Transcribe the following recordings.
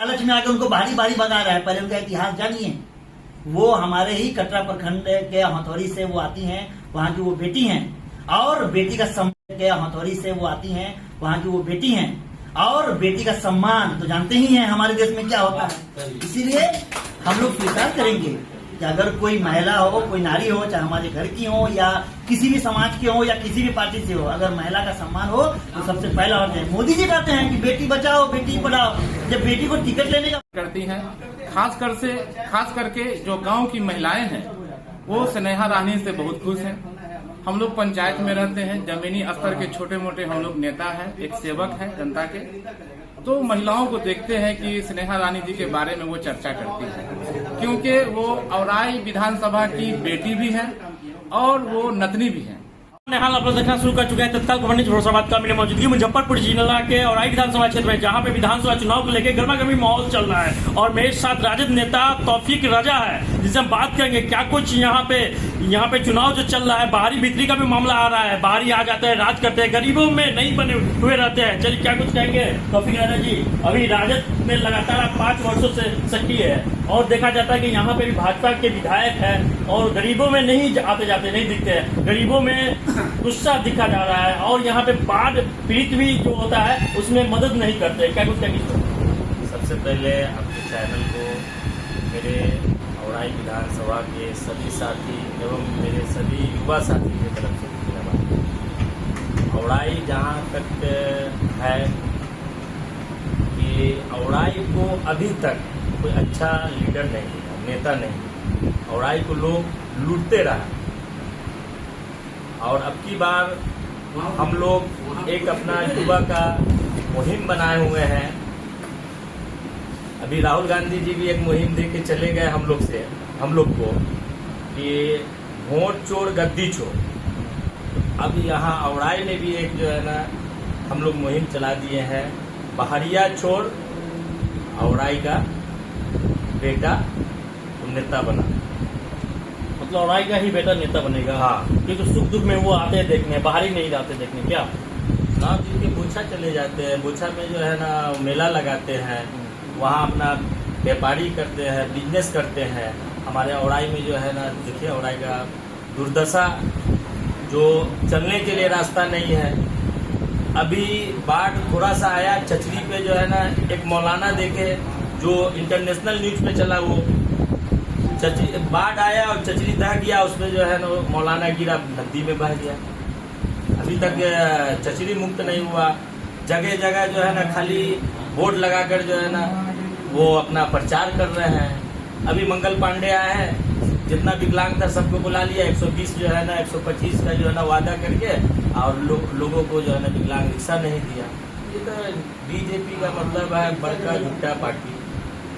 लालच में आकर उनको बारी बारी भगा रहा है। पहले उनका इतिहास जानिए। वो हमारे ही कटरा प्रखंड के हथौड़ी से वो आती हैं, वहाँ की वो बेटी हैं, और बेटी का सम्मान के हथौड़ी से वो आती हैं, वहाँ की वो बेटी हैं, और बेटी का सम्मान तो जानते ही हैं हमारे देश में क्या होता है। इसीलिए हम लोग स्वीकार करेंगे कि अगर कोई महिला हो, कोई नारी हो, चाहे हमारे घर की हो या किसी भी समाज की हो या किसी भी पार्टी से हो, अगर महिला का सम्मान हो तो सबसे पहला होता है। मोदी जी कहते हैं कि बेटी बचाओ बेटी पढ़ाओ। जब बेटी को टिकट लेने का करती हैं, खास करके जो गांव की महिलाएं हैं वो स्नेहा रानी से बहुत खुश हैं। हम लोग पंचायत में रहते हैं, जमीनी स्तर के छोटे मोटे हम लोग नेता हैं, एक सेवक हैं जनता के, तो महिलाओं को देखते हैं कि स्नेहा रानी जी के बारे में वो चर्चा करती है, क्योंकि वो औराई विधानसभा की बेटी भी है और वो नतनी भी है। हाल अपना देखना शुरू कर चुके हैं तत्काल खबर न्यूज़ भरोसाबाद का। मेरी मौजूदगी मुजफ्फरपुर जिला के औराई विधानसभा क्षेत्र में, जहां पे विधानसभा चुनाव को लेकर गर्मागर्मी माहौल चल रहा है, और मेरे साथ राजद नेता तौफीक राजा है, जिससे हम बात करेंगे क्या कुछ यहाँ पे चुनाव जो चल रहा है, बाहरी बिक्री का भी मामला आ रहा है, बाहरी आ जाते हैं, राज करते हैं, गरीबों में नहीं बने हुए रहते हैं। चलिए क्या कुछ कहेंगे तौफीक राजा जी। अभी राजद में लगातार 5 वर्षों से सक्रिय है, और देखा जाता है कि यहाँ पे भी भाजपा के विधायक है, और गरीबों में नहीं आते जाते नहीं दिखते हैं, गरीबों में गुस्सा दिखा जा रहा है, और यहाँ पे बाढ़ पीड़ित भी जो होता है उसमें मदद नहीं करते। क्या कुछ कहेंगे? सबसे पहले आपके चैनल को, मेरे औराई विधानसभा के सभी साथी एवं मेरे सभी युवा साथी की तरफ से धन्यवाद। औराई जहाँ तक है कि औराई को अभी तक कोई अच्छा लीडर नहीं, नेता नहीं, औराई को लोग लूटते रहा, और अब की बार हम लोग एक अपना युवा का मुहिम बनाए हुए हैं। अभी राहुल गांधी जी भी एक मुहिम दे के चले गए हम लोग को कि वोट चोर गद्दी चोर। अब यहाँ औराई में भी एक जो है ना हम लोग मुहिम चला दिए हैं, बहरिया चोर औराई का बेटा नेता बना। मतलब औराई का ही बेटा नेता बनेगा? हाँ, क्योंकि सुख दुख में वो आते हैं देखने, बाहरी नहीं जाते देखने। क्या गाँव जी के बोछा चले जाते हैं, बोछा में जो है ना मेला लगाते हैं, वहाँ अपना व्यापारी करते हैं, बिजनेस करते हैं। हमारे औराई में जो है ना देखिए औराई का दुर्दशा, जो चलने के लिए रास्ता नहीं है। अभी बाढ़ थोड़ा सा आया, चचरी पे जो है ना एक मौलाना देखे जो इंटरनेशनल न्यूज पे चला, वो बाढ़ आया और चचरी दह गया, उसमें जो है ना मौलाना गिरा, नदी में बह गया। अभी तक चचरी मुक्त नहीं हुआ। जगह जगह जो है ना खाली बोर्ड लगाकर जो है ना वो अपना प्रचार कर रहे हैं। अभी मंगल पांडे आए हैं, जितना विकलांग था सबको बुला लिया, 120 जो है ना 125 का जो है ना वादा करके, और लोगों को जो है ना विकलांग रिक्शा नहीं दिया। ये तो बीजेपी का मतलब है बड़का झुट्टा पार्टी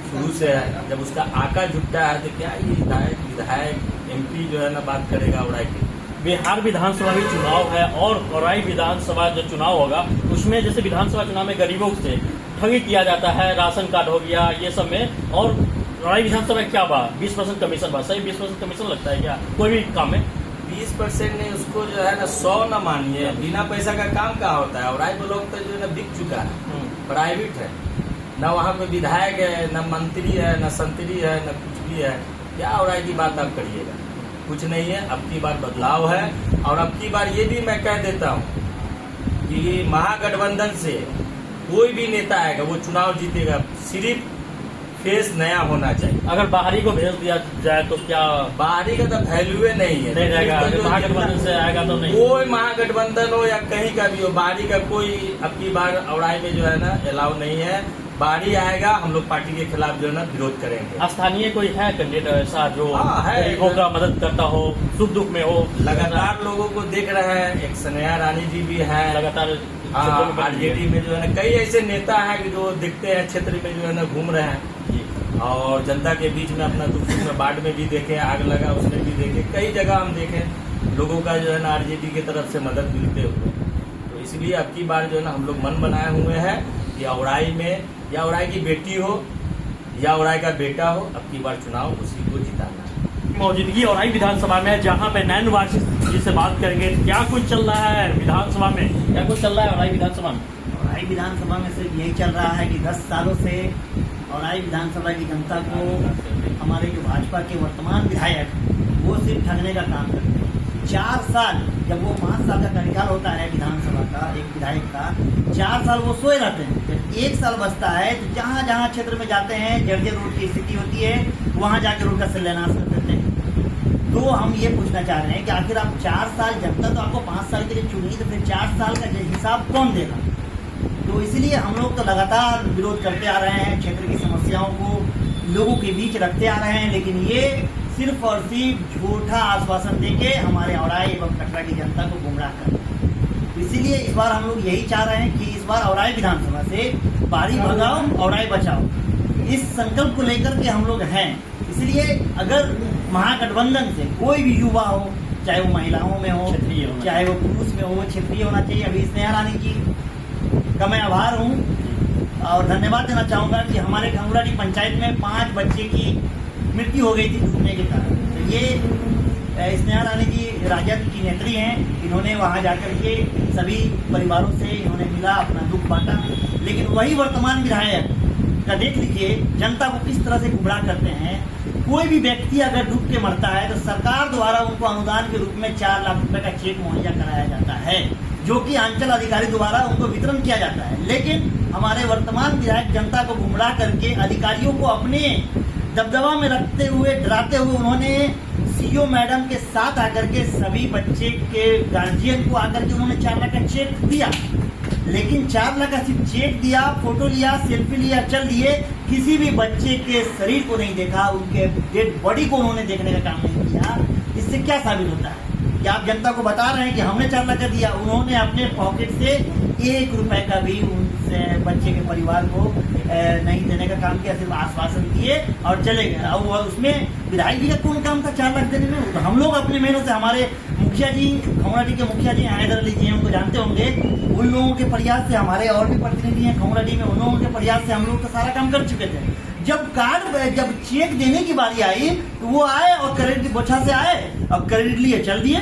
शुरू से है। जब उसका आका झुट्टा है तो क्या ये विधायक एमपी जो है ना बात करेगा औराई की? बिहार विधानसभा भी चुनाव है, और औराई विधानसभा जो चुनाव होगा उसमें जैसे विधानसभा चुनाव में गरीबों से ठगी किया जाता है, राशन कार्ड हो गया ये सब में, और औराई विधानसभा क्या बा 20% कमीशन बा? सही 20% कमीशन लगता है क्या कोई भी काम में? 20% नहीं, उसको जो है ना 100 न मानिए, बिना पैसा का काम कहाँ होता है। औराई ब्लॉक तो जो है ना बिक चुका है, प्राइवेट है, न वहाँ पे विधायक है, न मंत्री है, न संतरी है, न कुछ भी है। क्या औराई की बात आप करिएगा? कुछ नहीं है। अब की बार बदलाव है, और अब की बार ये भी मैं कह देता हूँ कि महागठबंधन से कोई भी नेता आएगा वो चुनाव जीतेगा, सिर्फ फेस नया होना चाहिए। अगर बाहरी को भेज दिया जाए तो क्या? बाहरी का तो वैल्यू नहीं है, नहीं रहेगा। महागठबंधन से आएगा तो नहीं, कोई महागठबंधन हो या कहीं का भी हो, बाहरी का कोई अब की बार औराई में जो है ना अलाउ नहीं है। बाहरी आएगा, हम लोग पार्टी के खिलाफ जो है ना विरोध करेंगे। स्थानीय कोई है कैंडिडेट ऐसा जो है, गरीबों का मदद करता हो, सुख दुख में हो? लगातार लोगों को देख रहे हैं, एक स्नेहा रानी जी भी है लगातार। आरजेडी में जो है ना कई ऐसे नेता हैं कि जो दिखते हैं क्षेत्र में जो है ना घूम रहे हैं, और जनता के बीच में अपना दुख सुख में, बाढ़ में भी देखे, आग लगा उसमें भी देखे, कई जगह हम देखे लोगों का जो है ना आरजेडी की तरफ से मदद मिलते हुए। तो इसलिए अब की बार जो है ना हम लोग मन बनाए हुए हैं कि औराई में या औराई की बेटी हो या औराई का बेटा हो, अब की बार चुनाव उसी को जिताना है। मौजूदगी औराई विधानसभा में, जहां पे नैन वासी जी से बात करेंगे। क्या कुछ चल रहा है विधानसभा में? क्या कुछ चल रहा है औराई विधानसभा में? औराई विधानसभा में सिर्फ यही चल रहा है कि 10 सालों से और औराई विधानसभा की जनता को हमारे जो भाजपा के वर्तमान विधायक वो सिर्फ ठगने का काम करते हैं। 4 साल, जब वो 5 साल का कार्यकाल होता है विधानसभा का एक विधायक का, 4 साल वो सोए रहते हैं। जब 1 साल बचता है तो जहाँ जहाँ क्षेत्र में जाते हैं, जर्जर रोड की स्थिति होती है, वहाँ जाकर रोड का शिलान्यास कर देते हैं। तो हम ये पूछना चाह रहे हैं कि आखिर आप 4 साल, जब तक तो आपको 5 साल के लिए चुनी, तो फिर 4 साल का हिसाब कौन देगा? तो इसलिए हम लोग तो लगातार विरोध करते आ रहे हैं, क्षेत्र की समस्याओं को लोगों के बीच रखते आ रहे हैं, लेकिन ये सिर्फ और सिर्फ झूठा आश्वासन देके हमारे औराई एवं कटरा की जनता को गुमराह कर रहे हैं। इसीलिए इस बार हम लोग यही चाह रहे हैं कि इस बार औराई विधानसभा से बारी भगाओ, औराई बचाओ, इस संकल्प को लेकर के हम लोग हैं। इसलिए अगर महागठबंधन से कोई भी युवा हो, चाहे वो महिलाओं में हो, चाहे वो पुरुष में हो, क्षेत्रीय होना चाहिए। अभी स्नेहा रानी जी का मैं आभार हूँ और धन्यवाद देना चाहूँगा कि हमारे खंगुराडी पंचायत में 5 बच्चे की मृत्यु हो गई थी डूबने के कारण। तो ये स्नेहा रानी जी राजद की नेत्री हैं, इन्होंने वहाँ जाकर के सभी परिवारों से इन्होंने मिला, अपना दुख बांटा। लेकिन वही वर्तमान विधायक का देख लीजिए जनता को किस तरह से गुमराह करते हैं। कोई भी व्यक्ति अगर डूब के मरता है तो सरकार द्वारा उनको अनुदान के रूप में 4 लाख रुपए का चेक मुहैया कराया जाता है, जो कि अंचल अधिकारी द्वारा उनको वितरण किया जाता है। लेकिन हमारे वर्तमान विधायक जनता को गुमराह करके अधिकारियों को अपने दबदबा में रखते हुए, डराते हुए, उन्होंने सीओ मैडम के साथ आकर के सभी बच्चे के गार्जियन को आकर के उन्होंने 4 लाख का चेक दिया। लेकिन 4 लाख का सिर्फ चेक दिया, फोटो लिया, सेल्फी लिया, चल दिए। किसी भी बच्चे के शरीर को नहीं देखा, उनके डेड बॉडी को उन्होंने देखने का काम नहीं किया। इससे क्या साबित होता है कि आप जनता को बता रहे हैं कि हमने 4 लाख का दिया, उन्होंने अपने पॉकेट से 1 रुपए का भी उनसे बच्चे के परिवार को नहीं देने का काम किया, सिर्फ आश्वासन दिए और चले गए। और उसमें विधायक जी का कौन काम था 4 लाख देने में? तो हम लोग अपने मेहनत से, हमारे मुखिया जी, खंगुराडी के मुखिया जी हैदर अली जी उनको जानते होंगे, उन लोगों के प्रयास से, हमारे और भी प्रतिनिधि हैं खंगुराडी में, उन लोगों के प्रयास से हम लोग तो सारा काम कर चुके थे। जब चेक देने की बारी आई तो वो आए और क्रेडिट की बोछा से आए और क्रेडिट लिए चल दिए।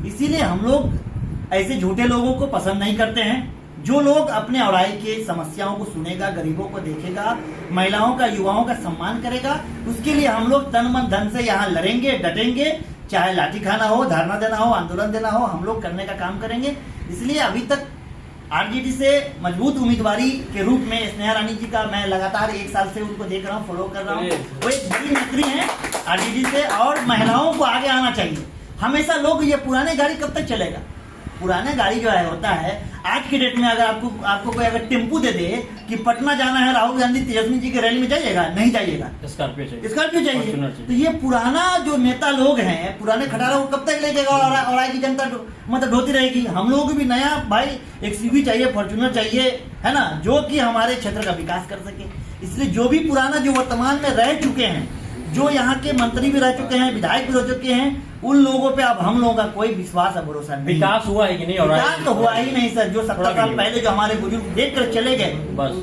इसीलिए हम लोग ऐसे झूठे लोगों को पसंद नहीं करते हैं। जो लोग अपने औराई के समस्याओं को सुनेगा, गरीबों को देखेगा, महिलाओं का, युवाओं का सम्मान करेगा, उसके लिए हम लोग तन मन धन से यहाँ लड़ेंगे, डटेंगे। चाहे लाठी खाना हो, धरना देना हो, आंदोलन देना हो, हम लोग करने का काम करेंगे। इसलिए अभी तक आरजेडी से मजबूत उम्मीदवारी के रूप में स्नेहा रानी जी का मैं लगातार 1 साल से उनको देख रहा हूँ, फॉलो कर रहा हूँ। वो एक बड़ी नेत्री हैं आरजेडी से, और महिलाओं को आगे आना चाहिए। हमेशा लोग ये पुराने गाड़ी कब तक चलेगा? पुराने गाड़ी जो है होता है, आज के डेट में अगर आपको कोई अगर टेम्पू दे दे कि पटना जाना है, राहुल गांधी तेजस्वी जी की रैली में जाइएगा? नहीं जाइएगा, स्कॉर्पियो चाहिए। तो ये पुराना जो नेता लोग हैं, पुराने खटारा को कब तक ले जाएगा? और आज की जनता मतलब ढोती रहेगी। हम लोगों को भी नया भाई एक्सयूवी चाहिए, फॉर्च्यूनर चाहिए, है ना, जो कि हमारे क्षेत्र का विकास कर सके। इसलिए जो भी पुराना, जो वर्तमान में रह चुके हैं, जो यहाँ के मंत्री भी रह चुके हैं, विधायक भी रह चुके हैं, उन लोगों पे अब हम लोगों का कोई विश्वास और भरोसा नहीं। विकास हुआ है कि नहीं? विकास तो हुआ ही नहीं सर। जो 70 साल पहले जो हमारे बुजुर्ग देख कर चले गए,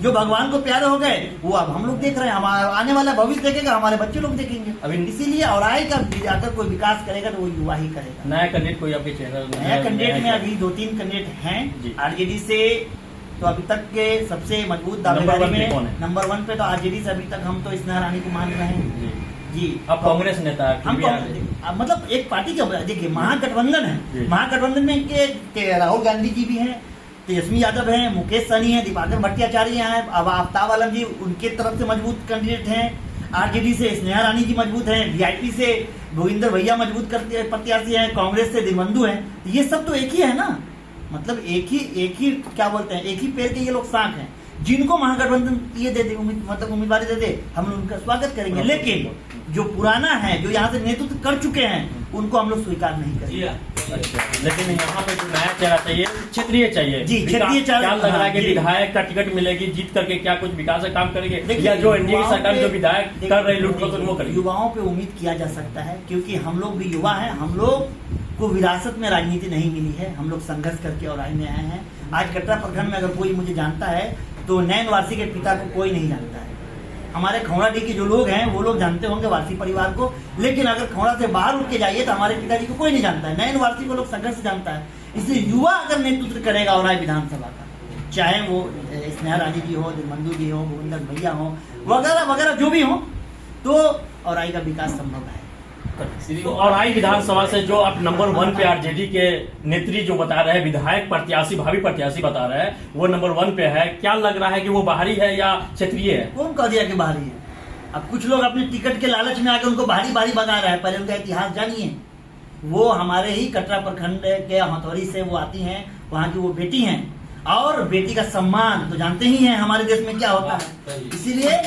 जो भगवान को प्यारे हो गए, वो अब हम लोग देख रहे हैं। हमारा आने वाला भविष्य देखेगा, हमारे बच्चे लोग देखेंगे। अभी इसीलिए औराई का अगर कोई विकास करेगा तो वो युवा ही करेगा। नया कैंडिडेट कोई आपके चैनल? नया कैंडिडेट में अभी 2-3 कैंडिडेट हैं आरजेडी से। तो अभी तक के सबसे मजबूत दावेदारी में नंबर 1 पे तो आरजेडी से अभी तक हम तो स्नेहा रानी को मान रहे हैं जी। अब कांग्रेस नेता हम मतलब एक पार्टी के, देखिए महागठबंधन है, महागठबंधन में इनके राहुल गांधी जी भी हैं, तेजस्वी यादव हैं, मुकेश सहनी हैं, दीपाकर भट्टाचार्य हैं, अब आफ्ताब आलम जी उनके तरफ से मजबूत कैंडिडेट हैं। आरजेडी से स्नेहा रानी जी मजबूत हैं, वीआईपी से भोगिंदर भैया मजबूत प्रत्याशी हैं, कांग्रेस से दिनबंधु हैं। ये सब तो एक ही है ना, मतलब एक ही क्या बोलते हैं, एक ही पेड़ के ये लोग साथ हैं। जिनको महागठबंधन ये दे दे, मतलब उम्मीदवारी दे दे, हम लोग उनका स्वागत करेंगे। लेकिन जो पुराना है, जो यहाँ से नेतृत्व कर चुके हैं, उनको हम लोग स्वीकार नहीं करेंगे। लेकिन यहाँ पे जो नया चेहरा चाहिए, क्षेत्रीय चाहिए जी, क्षेत्रीय चेहरा। क्या लग रहा है कि विधायक का टिकट मिलेगी, जीत करके क्या कुछ विकास का काम करेंगे, या जो एनडीए की सरकार जो विधायक कर रही लूट वो करेंगे? युवाओं पे उम्मीद किया जा सकता है, क्योंकि हम लोग भी युवा हैं। हम लोग को विरासत में राजनीति नहीं मिली है, हम लोग संघर्ष करके और आए में आए हैं। आज कटरा प्रखंड में अगर कोई मुझे जानता है तो नैन वारसी के पिता को कोई नहीं जानता है। हमारे खंगुराडी के जो लोग हैं वो लोग जानते होंगे वारसी परिवार को, लेकिन अगर खंगुरा से बाहर उठ के जाइए तो हमारे पिताजी को कोई नहीं जानता है। नैन वारसी को लोग संघर्ष से जानता है। इसलिए युवा अगर नेतृत्व करेगा औराई विधानसभा का, चाहे वो स्नेहा रानी जी हो, दिलमंदू जी हो, गोविंदर भैया हो, वगैरह वगैरह जो भी हो, तो औराई का विकास संभव है। तो औराई विधानसभा से जो अब नंबर 1 पे आरजेडी के नेत्री जो बता रहे हैं, विधायक प्रत्याशी, भावी प्रत्याशी बता रहे हैं, वो नंबर 1 पे है, क्या लग रहा है कि वो बाहरी है या क्षेत्रीय है? कौन कह दिया कि बाहरी है? अब कुछ लोग अपने टिकट के लालच में आकर उनको बाहरी बाहरी बता रहे हैं। पहले उनका इतिहास जानिए। वो हमारे ही कटरा प्रखंड के हथौड़ी से वो आती हैं, वहाँ की वो बेटी हैं, और बेटी का सम्मान तो जानते ही हैं हमारे देश में क्या होता है। इसीलिए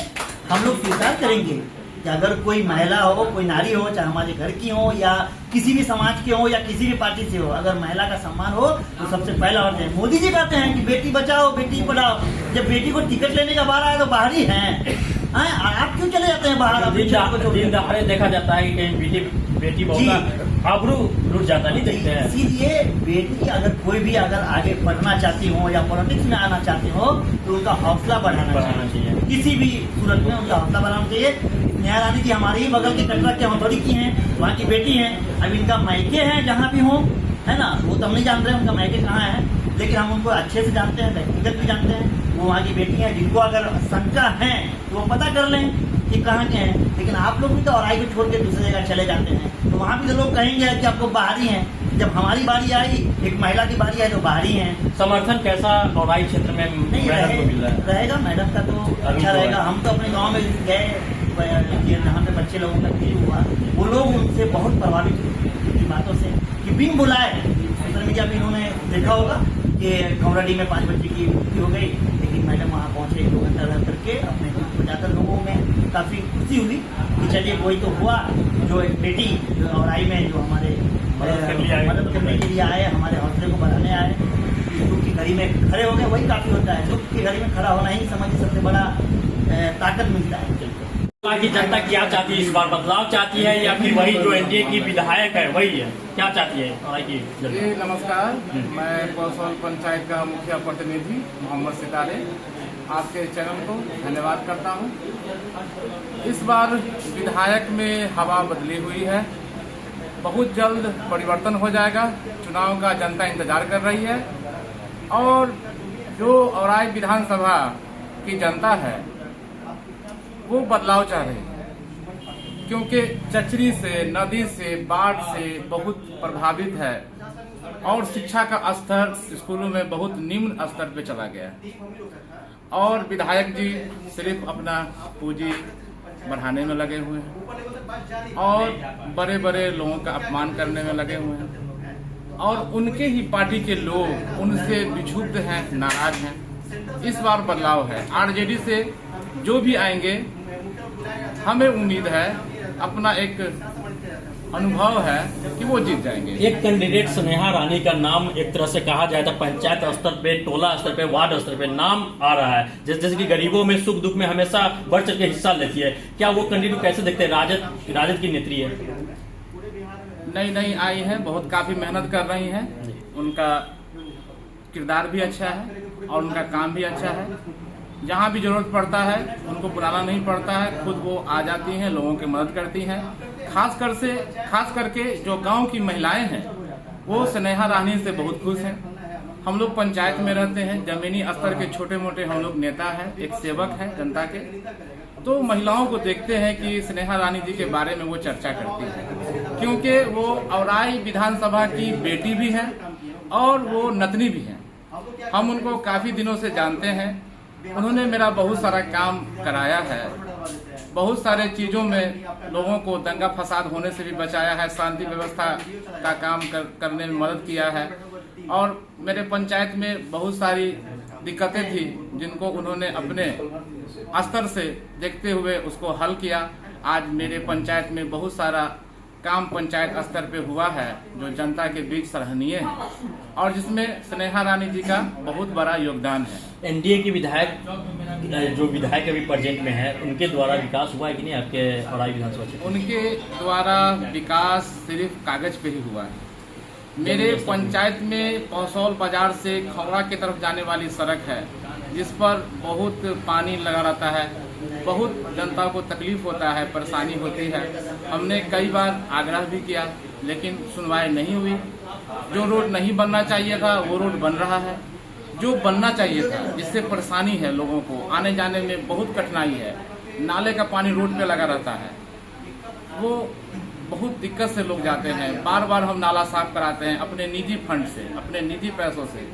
हम लोग स्वीकार करेंगे कि अगर कोई महिला हो, कोई नारी हो, चाहे हमारे घर की हो या किसी भी समाज के हो या किसी भी पार्टी से हो, अगर महिला का सम्मान हो तो सबसे पहला होता है। मोदी जी कहते हैं कि बेटी बचाओ बेटी पढ़ाओ। जब बेटी को टिकट लेने का बार आया तो बाहरी हैं। आप क्यों चले जाते हैं बाहर? दिन दहाड़े देखा जाता है कि कहीं बेटी बहू का आबरू लुट जाता, नहीं देखते हैं। इसीलिए बेटी अगर कोई भी अगर आगे पढ़ना चाहती हो या पॉलिटिक्स में आना चाहती हो तो उनका हौसला बढ़ाना चाहिए। किसी भी सूरत में उनका हौसला बढ़ाना चाहिए। स्नेहा रानी जी हमारे ही बगल के कटरा के हथौड़ी की हैं, वहाँ की बेटी हैं। अब इनका मायके हैं जहाँ भी हो, है ना, वो तो हम नहीं जानते हैं उनका मायके कहाँ है, लेकिन हम उनको अच्छे से जानते हैं, व्यक्तिगत भी जानते हैं। वो वहाँ की बेटी हैं, जिनको अगर शंका है तो वो पता कर लें कि कहाँ के हैं। लेकिन आप लोग भी तो औराई को छोड़ के दूसरी जगह चले जाते हैं, तो वहाँ भी तो लोग कहेंगे कि आपको बाहरी हैं। जब हमारी बारी आई, एक महिला की बारी आई, तो बाहरी हैं। समर्थन कैसा औराई क्षेत्र में नहीं रहेगा? मैडम का तो अच्छा रहेगा। हम तो अपने गाँव में गए, जहाँ पे बच्चे लोगों का खेल हुआ, वो लोग उनसे बहुत प्रभावित हुए उनकी बातों से कि बिन बुलाए सोशल मीडिया पे इन्होंने देखा होगा कि खौराडी में 5 बच्चे की मृत्यु हो गई, लेकिन मैडम वहाँ पहुँचे 2 घंटा रह करके अपने दूध पहुँचाकर लोगों में काफ़ी खुशी हुई कि चलिए कोई तो हुआ जो एक बेटी औराई में जो हमारे मदद करने के लिए आए, हमारे हौसले को बढ़ाने आए, दुख की घड़ी में खड़े हो गए। वही काफ़ी होता है। दुख की घड़ी में खड़ा होना ही समझिए सबसे बड़ा ताकत मिलता है। की जनता क्या चाहती है इस बार? बदलाव चाहती है या फिर वही जो एनडीए की विधायक है वही है? क्या चाहती है औराई की जनता? जी नमस्कार, मैं पौसौल पंचायत का मुखिया प्रतिनिधि मोहम्मद सितारे आपके चैनल को धन्यवाद करता हूं। इस बार विधायक में हवा बदली हुई है। बहुत जल्द परिवर्तन हो जाएगा। चुनाव का जनता इंतजार कर रही है और जो औराई विधानसभा की जनता है वो बदलाव चाह रही है, क्योंकि चचरी से, नदी से, बाढ़ से बहुत प्रभावित है और शिक्षा का स्तर स्कूलों में बहुत निम्न स्तर पे चला गया और विधायक जी सिर्फ अपना पूंजी बढ़ाने में लगे हुए हैं और बड़े बड़े लोगों का अपमान करने में लगे हुए हैं और उनके ही पार्टी के लोग उनसे विक्षुब्ध हैं, नाराज हैं। इस बार बदलाव है। आरजेडी से जो भी आएंगे, हमें उम्मीद है, अपना एक अनुभव है कि वो जीत जाएंगे। एक कैंडिडेट स्नेहा रानी का नाम एक तरह से कहा जाए तो पंचायत स्तर पे, टोला स्तर पे, वार्ड स्तर पे नाम आ रहा है, जैसे कि गरीबों में सुख दुख में हमेशा बढ़ चढ़ के हिस्सा लेती है। क्या वो कैंडिडेट कैसे देखते हैं? राजद की नेत्री है, नई आई है, बहुत काफी मेहनत कर रही हैं। उनका किरदार भी अच्छा है और उनका काम भी अच्छा है। जहाँ भी जरूरत पड़ता है उनको बुलाना नहीं पड़ता है, खुद वो आ जाती हैं, लोगों की मदद करती हैं। खास करके जो गांव की महिलाएं हैं वो स्नेहा रानी से बहुत खुश हैं। हम लोग पंचायत में रहते हैं, जमीनी स्तर के छोटे मोटे हम लोग नेता हैं, एक सेवक हैं जनता के, तो महिलाओं को देखते हैं कि स्नेहा रानी जी के बारे में वो चर्चा करती है, क्योंकि वो औराई विधानसभा की बेटी भी हैं और वो नतनी भी हैं। हम उनको काफी दिनों से जानते हैं। उन्होंने मेरा बहुत सारा काम कराया है, बहुत सारे चीजों में लोगों को दंगा फसाद होने से भी बचाया है, शांति व्यवस्था का काम करने में मदद किया है और मेरे पंचायत में बहुत सारी दिक्कतें थी जिनको उन्होंने अपने स्तर से देखते हुए उसको हल किया। आज मेरे पंचायत में बहुत सारा काम पंचायत स्तर पे हुआ है जो जनता के बीच सराहनीय है और जिसमें स्नेहा रानी जी का बहुत बड़ा योगदान है। एनडीए की विधायक जो विधायक अभी प्रेजेंट में है, उनके द्वारा विकास हुआ है कि नहीं आपके औराई विधानसभा क्षेत्र? उनके द्वारा विकास सिर्फ कागज पे ही हुआ है। मेरे पंचायत में पौसौल बाजार से खौरा की तरफ जाने वाली सड़क है जिस पर बहुत पानी लगा रहता है, बहुत जनता को तकलीफ होता है, परेशानी होती है। हमने कई बार आग्रह भी किया लेकिन सुनवाई नहीं हुई। जो रोड नहीं बनना चाहिए था वो रोड बन रहा है। जो बनना चाहिए था, जिससे परेशानी है लोगों को, आने जाने में बहुत कठिनाई है। नाले का पानी रोड पे लगा रहता है, वो बहुत दिक्कत से लोग जाते हैं। बार बार हम नाला साफ कराते हैं अपने निजी फंड से, अपने निजी पैसों से,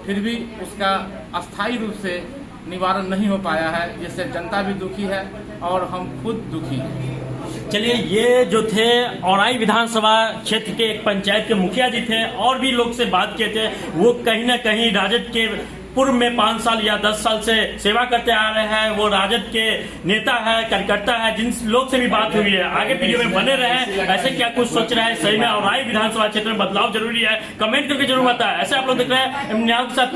फिर भी उसका अस्थायी रूप से निवारण नहीं हो पाया है, जिससे जनता भी दुखी है और हम खुद दुखी हैं। चलिए, ये जो थे औराई विधानसभा क्षेत्र के एक पंचायत के मुखिया जी थे, और भी लोग से बात किए थे। वो कहीं ना कहीं राजद के पूर्व में 5 साल या 10 साल से सेवा करते आ रहे हैं। वो राजद के नेता है, कार्यकर्ता है, जिन लोग से भी बात हुई है। आगे वीडियो में बने रहे, ऐसे क्या कुछ सोच रहे हैं, सही में औराई विधानसभा क्षेत्र में बदलाव जरूरी है, कमेंट करके जरूर बताएं। ऐसे आप लोग देख रहे हैं इम्तियाज के साथ।